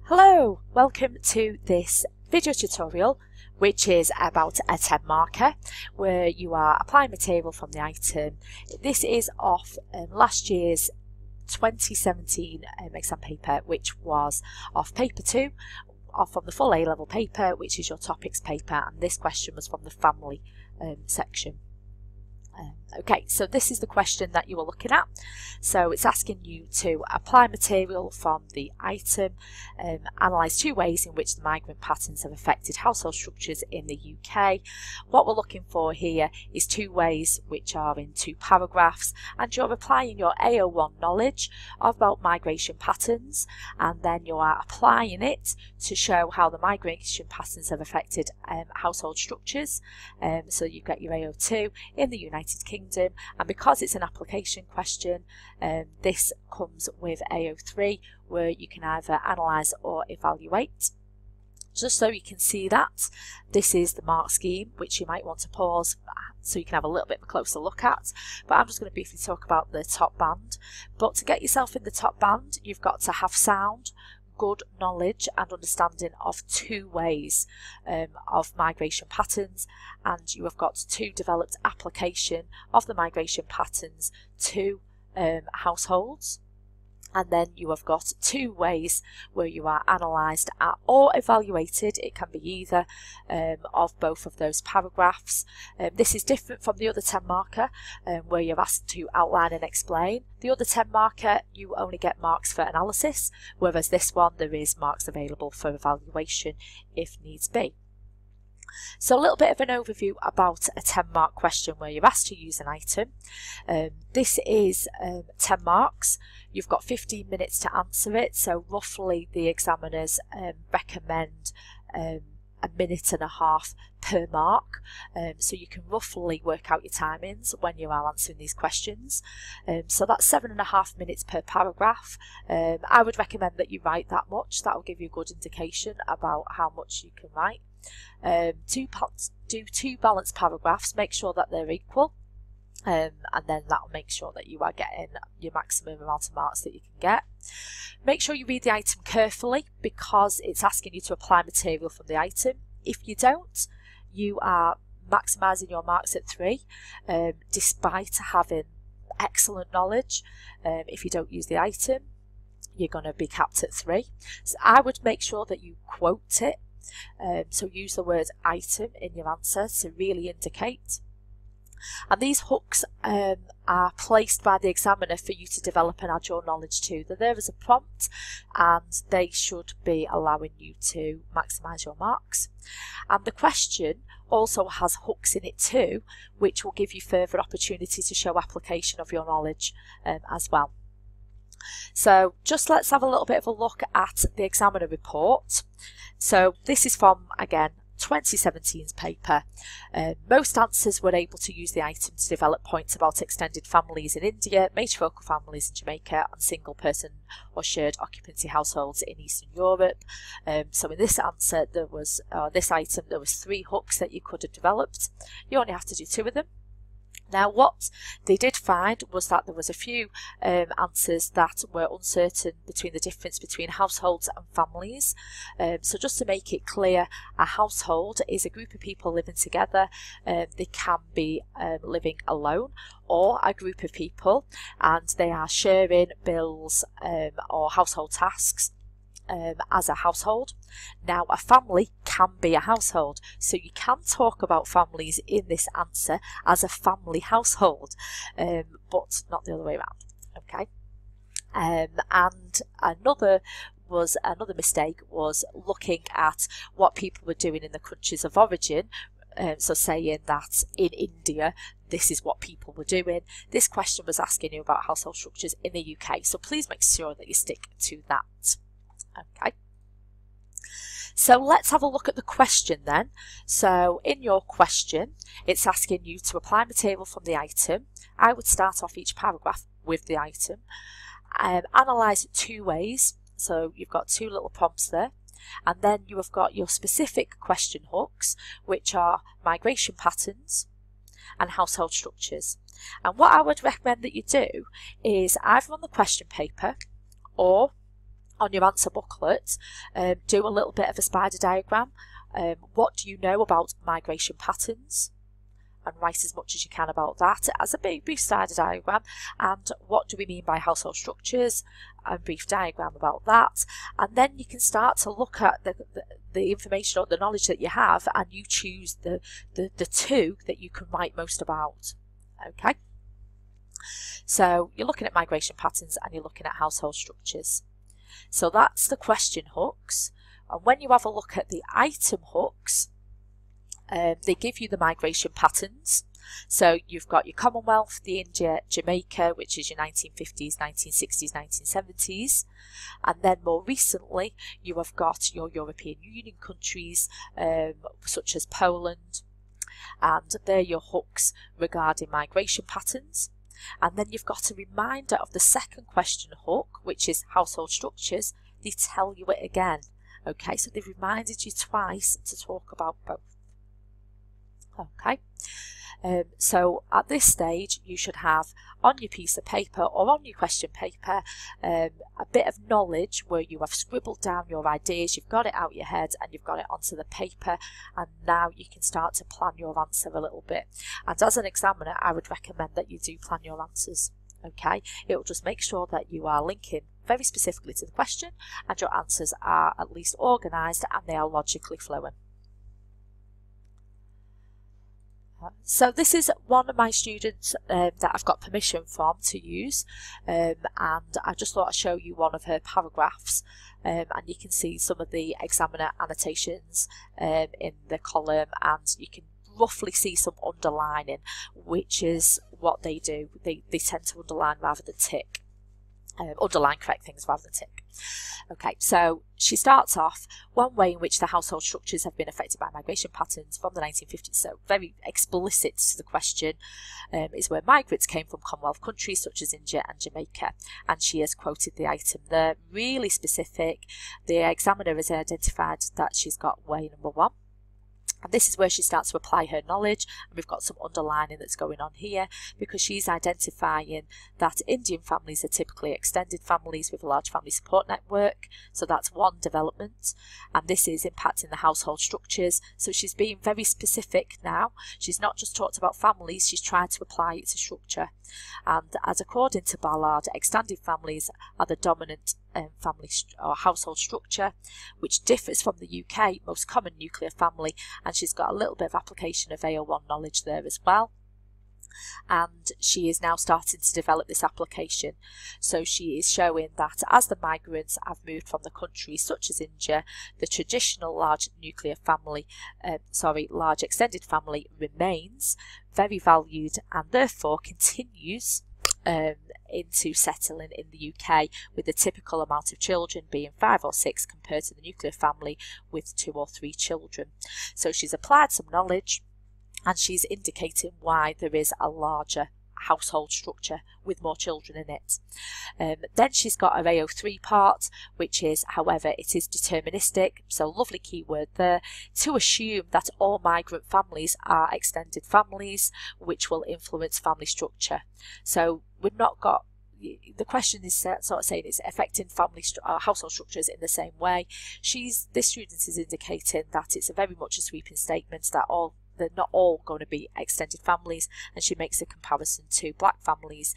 Hello, welcome to this video tutorial which is about a 10 marker where you are applying material from the item. This is off last year's 2017 exam paper, which was off paper 2, off from the full A-level paper, which is your topics paper, and this question was from the family section. Okay, so this is the question that you are looking at. So it's asking you to apply material from the item, analyse 2 ways in which the migrant patterns have affected household structures in the UK. What we're looking for here is 2 ways which are in 2 paragraphs, and you're applying your AO1 knowledge about migration patterns, and then you are applying it to show how the migration patterns have affected household structures. So you get your AO2 in the United Kingdom, and because it's an application question, this comes with AO3 where you can either analyse or evaluate. Just so you can see that, this is the mark scheme which you might want to pause so you can have a little bit of a closer look at, but I'm just going to briefly talk about the top band. But to get yourself in the top band, you've got to have sound, good knowledge and understanding of 2 ways of migration patterns, and you have got to developed application of the migration patterns to households. And then you have got 2 ways where you are analysed or evaluated. It can be either of both of those paragraphs. This is different from the other 10 marker where you're asked to outline and explain. The other 10 marker, you only get marks for analysis, whereas this one there is marks available for evaluation if needs be. So a little bit of an overview about a 10 mark question where you're asked to use an item. This is 10 marks. You've got 15 minutes to answer it, so roughly the examiners recommend a minute and a half per mark, so you can roughly work out your timings when you are answering these questions. So that's 7.5 minutes per paragraph. I would recommend that you write that much. That will give you a good indication about how much you can write. Do 2 balanced paragraphs, make sure that they're equal, and then that will make sure that you are getting your maximum amount of marks that you can get. Make sure you read the item carefully because it's asking you to apply material from the item. If you don't, you are maximising your marks at 3 despite having excellent knowledge. If you don't use the item, you're going to be capped at 3. So I would make sure that you quote it. So use the word item in your answer to really indicate. And these hooks are placed by the examiner for you to develop and add your knowledge to. They're there as a prompt and they should be allowing you to maximise your marks. And the question also has hooks in it too, which will give you further opportunity to show application of your knowledge as well. So just let's have a little bit of a look at the examiner report. So this is from, again, 2017's paper. Most answers were able to use the item to develop points about extended families in India, matrifocal families in Jamaica, and single person or shared occupancy households in Eastern Europe. So in this answer, this item, there was 3 hooks that you could have developed. You only have to do 2 of them. Now what they did find was that there was a few answers that were uncertain between the difference between households and families. So just to make it clear, a household is a group of people living together. They can be living alone, or a group of people and they are sharing bills or household tasks as a household. Now a family can be a household, so you can talk about families in this answer as a family household, but not the other way around. Okay. And another mistake was looking at what people were doing in the countries of origin. So saying that in India this is what people were doing. This question was asking you about household structures in the UK, so please make sure that you stick to that. Okay, so let's have a look at the question then. So in your question, it's asking you to apply material from the item. I would start off each paragraph with the item. Analyse it 2 ways. So you've got 2 little prompts there. And then you have got your specific question hooks, which are migration patterns and household structures. And what I would recommend that you do is either on the question paper or on your answer booklet, do a little bit of a spider diagram. What do you know about migration patterns? And write as much as you can about that as a big brief spider diagram. And what do we mean by household structures? A brief diagram about that. And then you can start to look at the information or the knowledge that you have, and you choose the two that you can write most about. Okay. So you're looking at migration patterns and you're looking at household structures. So that's the question hooks. And when you have a look at the item hooks, they give you the migration patterns. So you've got your Commonwealth, the India, Jamaica, which is your 1950s, 1960s, 1970s. And then more recently, you have got your European Union countries, such as Poland. And they're your hooks regarding migration patterns. And then you've got a reminder of the second question hook, which is household structures. They tell you it again. Okay, so they've reminded you twice to talk about both. Okay, so at this stage you should have on your piece of paper or on your question paper a bit of knowledge where you have scribbled down your ideas, you've got it out your head and you've got it onto the paper, and now you can start to plan your answer a little bit. And as an examiner, I would recommend that you do plan your answers. Okay, it will just make sure that you are linking very specifically to the question and your answers are at least organised and they are logically flowing. So this is one of my students that I've got permission from to use, and I just thought I'd show you one of her paragraphs, and you can see some of the examiner annotations in the column, and you can roughly see some underlining, which is what they do. They tend to underline rather than tick. Underline correct things rather than tick. Okay, so she starts off, one way in which the household structures have been affected by migration patterns from the 1950s, so very explicit to the question, is where migrants came from Commonwealth countries such as India and Jamaica, and she has quoted the item there, really specific. The examiner has identified that she's got way number one. And this is where she starts to apply her knowledge, and we've got some underlining that's going on here because she's identifying that Indian families are typically extended families with a large family support network. So that's one development, and this is impacting the household structures. So she's being very specific now. She's not just talked about families, she's tried to apply it to structure. And as according to Ballard, extended families are the dominant family or household structure, which differs from the UK most common nuclear family, and she's got a little bit of application of AO1 knowledge there as well. And she is now starting to develop this application. So she is showing that as the migrants have moved from the countries such as India, the traditional large nuclear family, large extended family remains very valued and therefore continues into settling in the UK, with the typical amount of children being 5 or 6 compared to the nuclear family with 2 or 3 children. So she's applied some knowledge and she's indicating why there is a larger household structure with more children in it. Then she's got her AO3 part, which is, however, it is deterministic, so lovely keyword there, to assume that all migrant families are extended families, which will influence family structure. So we've not got, the question is sort of saying it's affecting family household structures in the same way. This student is indicating that it's very much a sweeping statement that they're not all going to be extended families, and she makes a comparison to black families,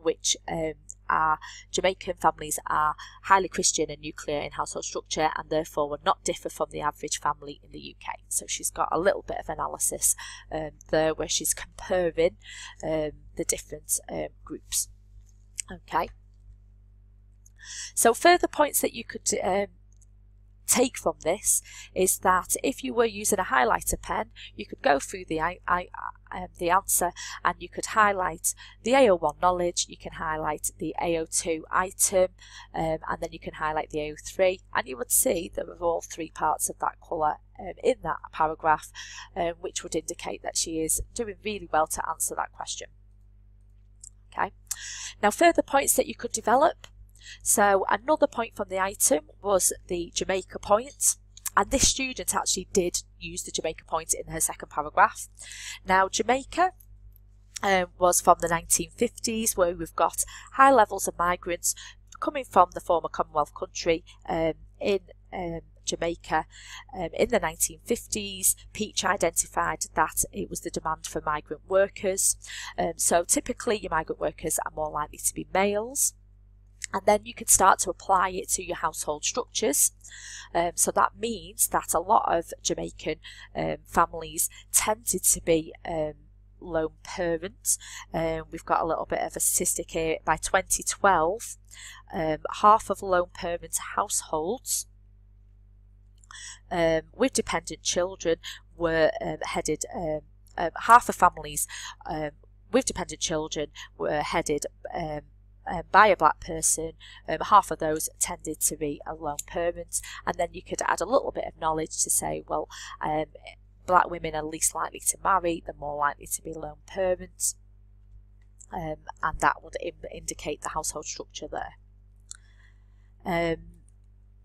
which are Jamaican families are highly Christian and nuclear in household structure, and therefore would not differ from the average family in the UK. So she's got a little bit of analysis there where she's comparing the different groups. Okay. So further points that you could take from this is that if you were using a highlighter pen, you could go through the answer and you could highlight the AO1 knowledge, you can highlight the AO2 item, and then you can highlight the AO3, and you would see there are all 3 parts of that colour in that paragraph, which would indicate that she is doing really well to answer that question. Okay. Now further points that you could develop. So another point from the item was the Jamaica point, and this student actually did use the Jamaica point in her second paragraph. Now Jamaica was from the 1950s, where we've got high levels of migrants coming from the former Commonwealth country in Jamaica. In the 1950s, Peach identified that it was the demand for migrant workers. So typically your migrant workers are more likely to be males. And then you can start to apply it to your household structures. So that means that a lot of Jamaican families tended to be lone parents. We've got a little bit of a statistic here. By 2012, half of lone parent households with dependent children were headed, half of families with dependent children were headed by a black person. Half of those tended to be a lone parent, and then you could add a little bit of knowledge to say, well, black women are least likely to marry, they're more likely to be lone parents, and that would indicate the household structure there.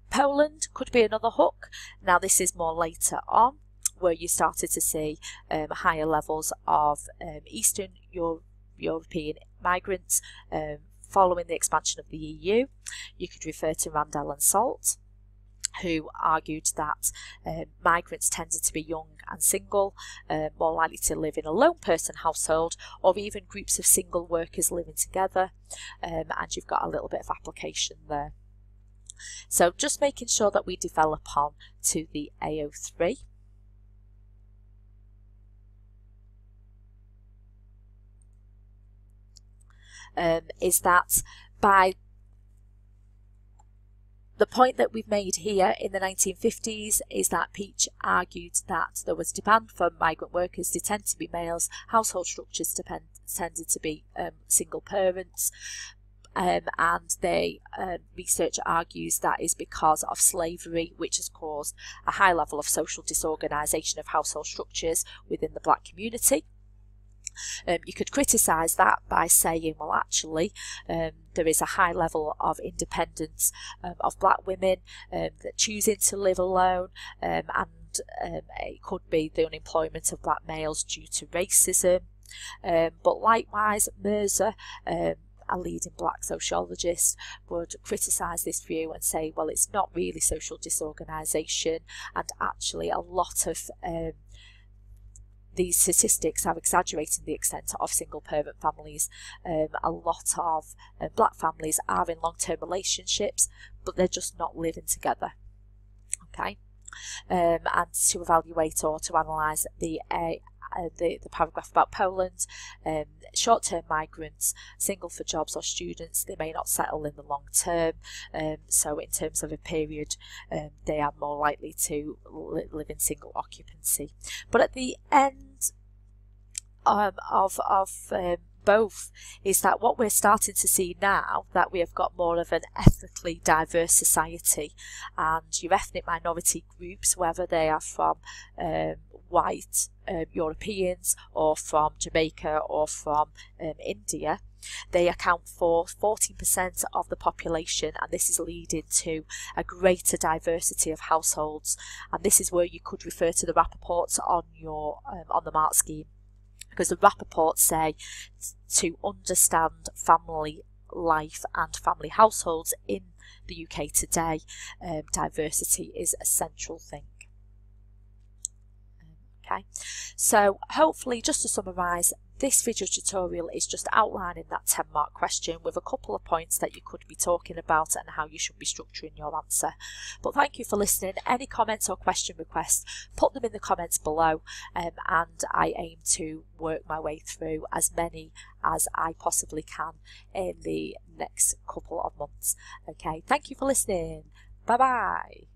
Poland could be another hook. Now this is more later on, where you started to see higher levels of Eastern European migrants following the expansion of the EU. You could refer to Randall and Salt, who argued that migrants tended to be young and single, more likely to live in a lone person household, or even groups of single workers living together, and you've got a little bit of application there. So just making sure that we develop on to the AO3. Is that by the point that we've made here in the 1950s is that Peach argued that there was demand for migrant workers. They tend to be males, household structures tended to be single parents, and they research argues that is because of slavery, which has caused a high level of social disorganisation of household structures within the black community. You could criticise that by saying, well, actually, there is a high level of independence of black women that choosing to live alone, and it could be the unemployment of black males due to racism. But likewise, Mirza, a leading black sociologist, would criticise this view and say, well, it's not really social disorganisation, and actually a lot of these statistics are exaggerating the extent of single parent families. A lot of black families are in long-term relationships, but they're just not living together. Okay, and to evaluate or to analyse the paragraph about Poland, short-term migrants, single for jobs or students, they may not settle in the long term, so in terms of a period they are more likely to live in single occupancy. But at the end of both is that what we're starting to see now, that we have got more of an ethnically diverse society, and your ethnic minority groups, whether they are from white Europeans or from Jamaica or from India, they account for 14% of the population, and this is leading to a greater diversity of households. And this is where you could refer to the Rappaports on your on the MARC scheme, because the Rappaports say to understand family life and family households in the UK today, diversity is a central thing. Okay, so hopefully, just to summarise, this video tutorial is just outlining that 10-mark question with a couple of points that you could be talking about and how you should be structuring your answer. But thank you for listening. Any comments or question requests, put them in the comments below, and I aim to work my way through as many as I possibly can in the next couple of months. Okay, thank you for listening. Bye bye.